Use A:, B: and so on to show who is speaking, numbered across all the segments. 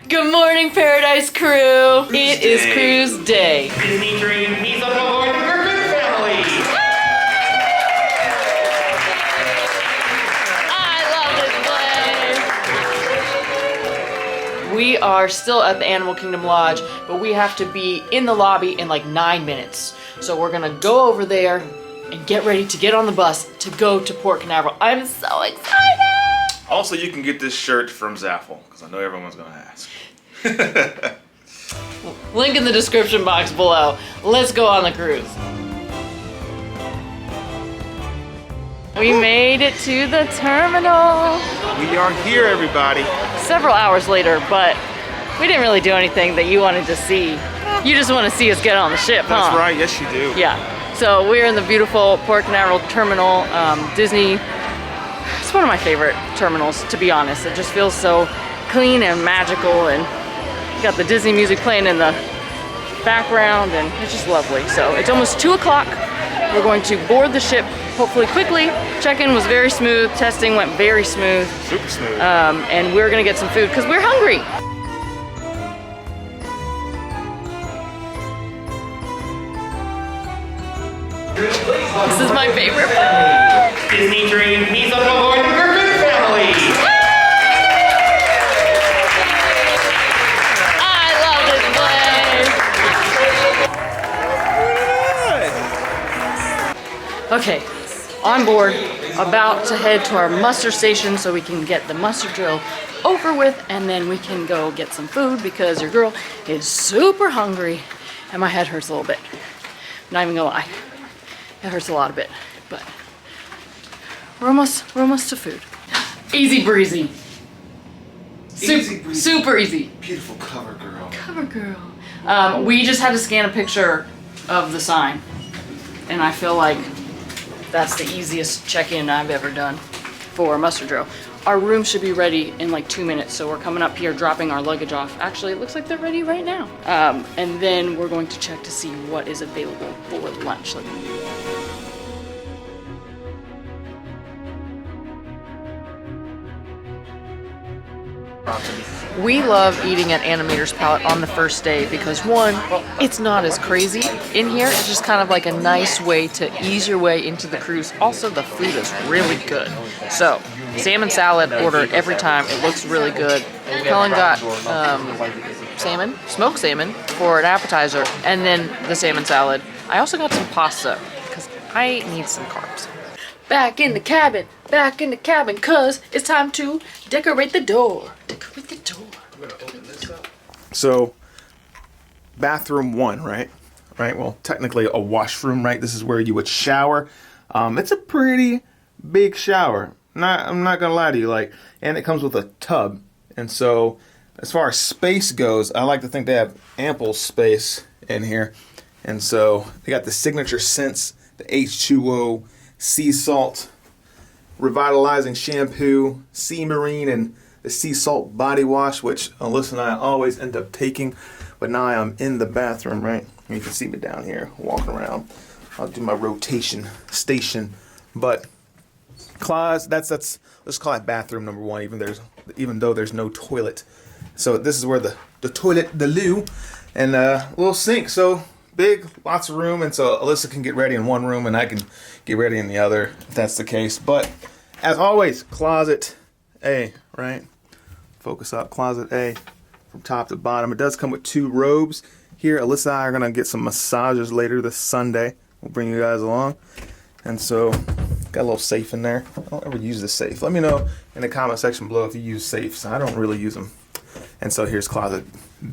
A: Good morning, Paradise Crew. It is cruise day.
B: Disney dream meets up aboard the Griff family.
A: I love this place. We are still at the Animal Kingdom Lodge, but we have to be in the lobby in like 9 minutes. So we're gonna go over there and get ready to get on the bus to go to Port Canaveral. I'm so excited!
C: Also, you can get this shirt from Zaffle, because I know everyone's gonna ask.
A: Link in the description box below. Let's go on the cruise. We made it to the terminal.
C: We are here, everybody.
A: Several hours later, but we didn't really do anything that you wanted to see. You just want to see us get on the ship, huh?
C: That's right, yes you do.
A: Yeah. So we're in the beautiful Port Canaveral terminal. Disney, it's one of my favorite terminals, to be honest. It just feels so clean and magical, and you got the Disney music playing in the background, and it's just lovely. So it's almost 2 o'clock. We're going to board the ship, hopefully quickly. Check-in was very smooth. Testing went very smooth.
C: Super smooth.
A: And we're gonna get some food because we're hungry. This is my favorite part.
B: Disney dream meets up aboard the Griff family.
A: I love this place. Okay, on board, about to head to our muster station so we can get the muster drill over with, and then we can go get some food because your girl is super hungry and my head hurts a little bit. Not even gonna lie. It hurts a lot of it, but we're almost to food. Easy breezy.
C: Easy breezy.
A: Super easy.
C: Beautiful cover girl.
A: Cover girl. We just had to scan a picture of the sign, and I feel like that's the easiest check-in I've ever done for muster drill. Our room should be ready in like 2 minutes, so we're coming up here dropping our luggage off. Actually, it looks like they're ready right now. And then we're going to check to see what is available for lunch. We love eating at Animator's Palette on the first day because one, it's not as crazy in here. It's just kind of like a nice way to ease your way into the cruise. Also, the food is really good. So, salmon salad ordered every time. It looks really good. Helen got salmon, smoked salmon for an appetizer, and then the salmon salad. I also got some pasta because I need some carbs. Back in the cabin, cause it's time to decorate the door. Decorate the door.
C: I'm gonna open this up. So, bathroom 1, right? Right, well, technically a washroom, right? This is where you would shower. It's a pretty big shower. I'm not gonna lie to you, and it comes with a tub. And so, as far as space goes, I like to think they have ample space in here. And so, they got the signature scents, the H2O, sea salt, revitalizing shampoo, sea marine, and the sea salt body wash, which Alyssa and I always end up taking. But now I'm in the bathroom, right? You can see me down here walking around. I'll do my rotation station. But closet, let's call it bathroom number 1, even though there's no toilet. So this is where the toilet, the loo, and a little sink. So big, lots of room, and so Alyssa can get ready in one room and I can get ready in the other, if that's the case. But as always, closet A, right? Focus up, closet A from top to bottom. It does come with 2 robes. Here, Alyssa and I are gonna get some massages later this Sunday. We'll bring you guys along. And so, got a little safe in there. I don't ever use the safe. Let me know in the comment section below if you use safes. I don't really use them. And so here's closet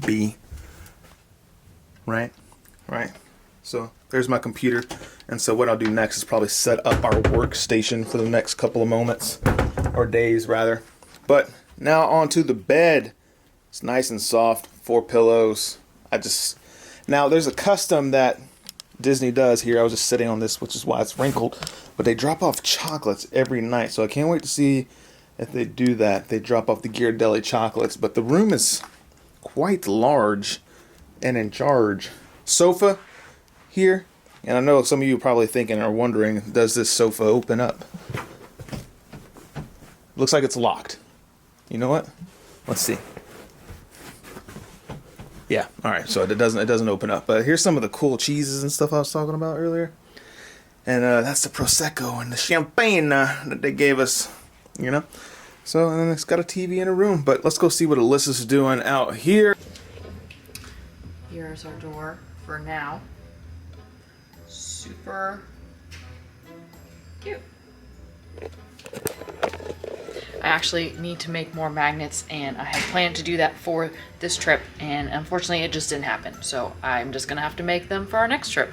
C: B. Right? So there's my computer, and so what I'll do next is probably set up our workstation for the next couple of moments, or days rather. But now onto the bed. It's nice and soft, 4 pillows. Now there's a custom that Disney does here. I was just sitting on this, which is why it's wrinkled, but they drop off chocolates every night, so I can't wait to see if they do that. They drop off the Ghirardelli chocolates, but the room is quite large and in charge. Sofa here, and I know some of you are probably thinking or wondering, does this sofa open up? Looks like it's locked. You know what? Let's see. Yeah. All right. So it doesn't open up. But here's some of the cool cheeses and stuff I was talking about earlier. And that's the Prosecco and the champagne that they gave us, you know. So, and then it's got a TV in a room. But let's go see what Alyssa's doing out here.
A: Here's our door for now. Super cute. I actually need to make more magnets, and I had planned to do that for this trip, and unfortunately it just didn't happen. So I'm just gonna have to make them for our next trip,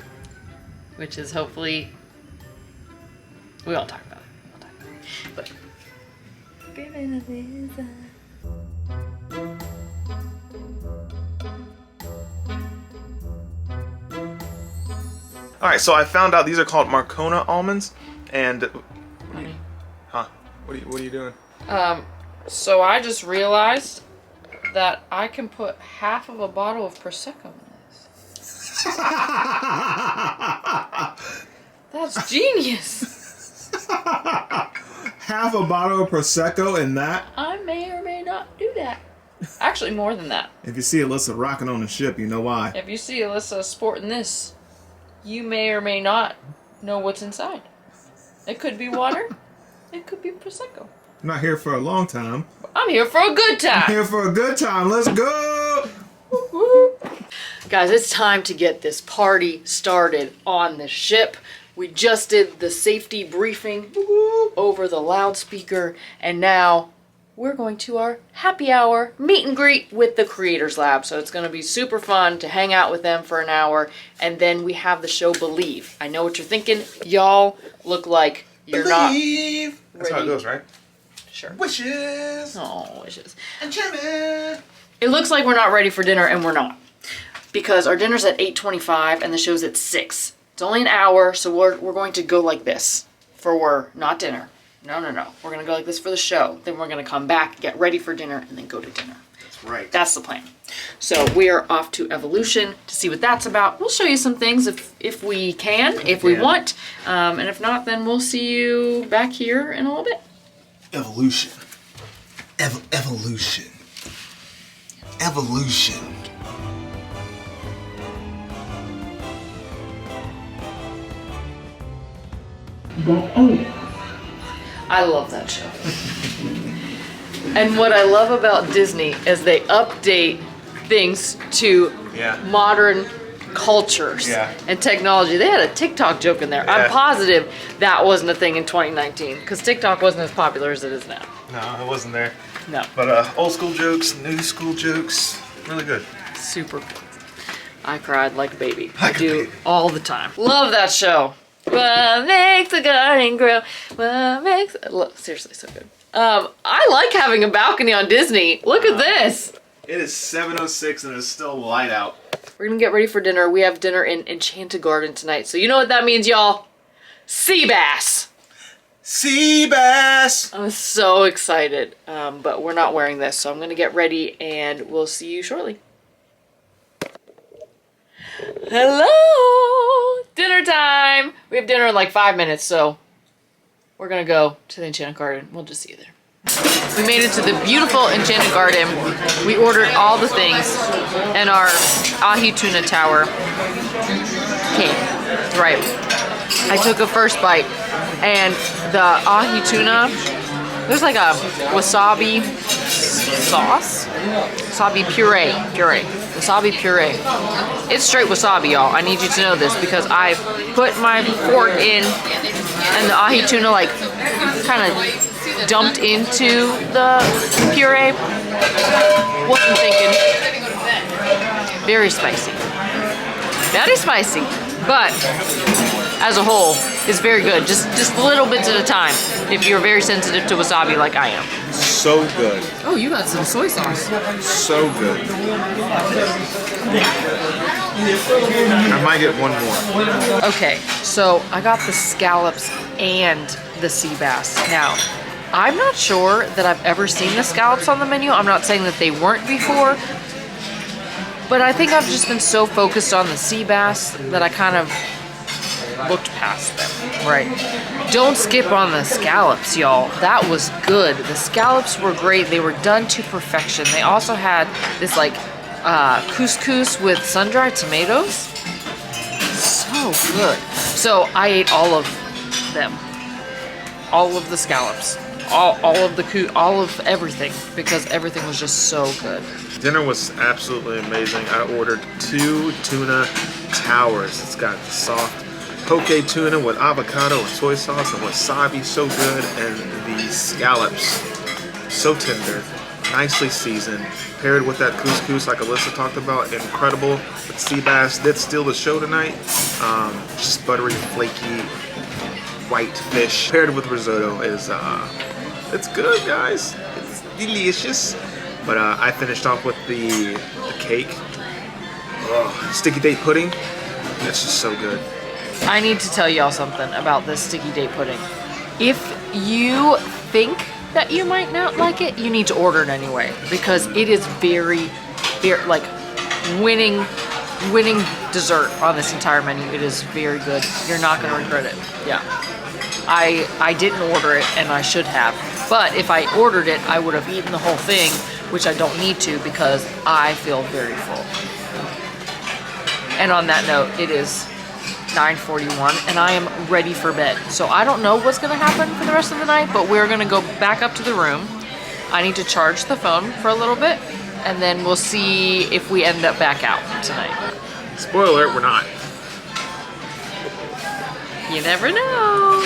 A: which is hopefully, we won't talk about it. But Griff and Alyssa.
C: All right, so I found out these are called Marcona almonds, and
A: Honey.
C: huh? What are you doing?
A: So I just realized that I can put half of a bottle of Prosecco in this. That's genius.
C: Half a bottle of Prosecco in that?
A: I may or may not do that. Actually, more than that.
C: If you see Alyssa rocking on the ship, you know why.
A: If you see Alyssa sporting this, you may or may not know what's inside. It could be water. It could be Prosecco.
C: I'm not here for a long time.
A: I'm here for a good time.
C: I'm here for a good time. Let's go!
A: Guys, it's time to get this party started on the ship. We just did the safety briefing over the loudspeaker, and now we're going to our happy hour meet and greet with the Creators Lab. So it's going to be super fun to hang out with them for an hour, and then we have the show Believe. I know what you're thinking. Y'all look like you're
C: Believe.
A: not
C: That's how it
A: ready.
C: goes, right?
A: Sure.
C: Wishes.
A: Oh, wishes.
C: Enchantment.
A: It looks like we're not ready for dinner, and we're not. Because our dinner's at 8:25 and the show's at 6. It's only an hour, so we're going to go like this for not dinner. No. We're going to go like this for the show. Then we're going to come back, get ready for dinner, and then go to dinner.
C: That's right.
A: That's the plan. So we are off to Evolution to see what that's about. We'll show you some things if we can, if we want. And if not, then we'll see you back here in a little bit.
C: Evolution. Evolution. Evolution.
A: I love that show. And what I love about Disney is they update things to modern cultures and technology. They had a TikTok joke in there. I'm positive that wasn't a thing in 2019 because TikTok wasn't as popular as it is now.
C: No, it wasn't there.
A: No.
C: But old school jokes, new school jokes, really good.
A: Super cool. I cried like a baby.
C: Like
A: I
C: a
A: do
C: baby.
A: all the time. Love that show. What makes a garden grow? What makes... Look, seriously, so good. I like having a balcony on Disney. Look at this.
C: It is 7:06 and it's still light out.
A: We're gonna get ready for dinner. We have dinner in Enchanted Garden tonight. So you know what that means, y'all? Sea bass.
C: Sea bass.
A: I'm so excited. But we're not wearing this, so I'm gonna get ready and we'll see you shortly. Hello! Dinner time! We have dinner in like 5 minutes, so we're gonna go to the Enchanted Garden. We'll just see you there. We made it to the beautiful Enchanted Garden. We ordered all the things, and our ahi tuna tower came. Right. I took a first bite, and the ahi tuna, there's like a wasabi sauce? Wasabi puree. Wasabi puree. It's straight wasabi, y'all. I need you to know this because I put my fork in and the ahi tuna like kind of dumped into the puree. Wasn't thinking. Very spicy. Very spicy. But as a whole, it's very good. Just little bits at a time if you're very sensitive to wasabi like I am.
C: So good.
A: Oh, you got some soy sauce.
C: So good. I might get one more.
A: Okay, so I got the scallops and the sea bass. Now, I'm not sure that I've ever seen the scallops on the menu. I'm not saying that they weren't before, but I think I've just been so focused on the sea bass that I kind of looked past them. Right. Don't skip on the scallops, y'all. That was good. The scallops were great. They were done to perfection. They also had this like couscous with sun-dried tomatoes. So good. So I ate all of them. All of the scallops. All of everything, because everything was just so good.
D: Dinner was absolutely amazing. I ordered 2 tuna towers. It's got the soft poke tuna with avocado and soy sauce and wasabi, so good, and the scallops, so tender, nicely seasoned, paired with that couscous like Alyssa talked about, incredible. But sea bass did steal the show tonight. Just buttery, flaky, white fish paired with risotto is, it's good, guys. It's delicious. But I finished off with the cake. Oh, sticky date pudding. It's just so good.
A: I need to tell y'all something about this sticky date pudding. If you think that you might not like it, you need to order it anyway, because it is very like winning dessert on this entire menu. It is very good. You're not gonna regret it. Yeah. I didn't order it, and I should have. But if I ordered it, I would have eaten the whole thing, which I don't need to because I feel very full. And on that note, it is 9:41 and I am ready for bed. So I don't know what's gonna happen for the rest of the night, but we're gonna go back up to the room. I need to charge the phone for a little bit, and then we'll see if we end up back out tonight.
D: Spoiler alert, we're not.
A: You never know.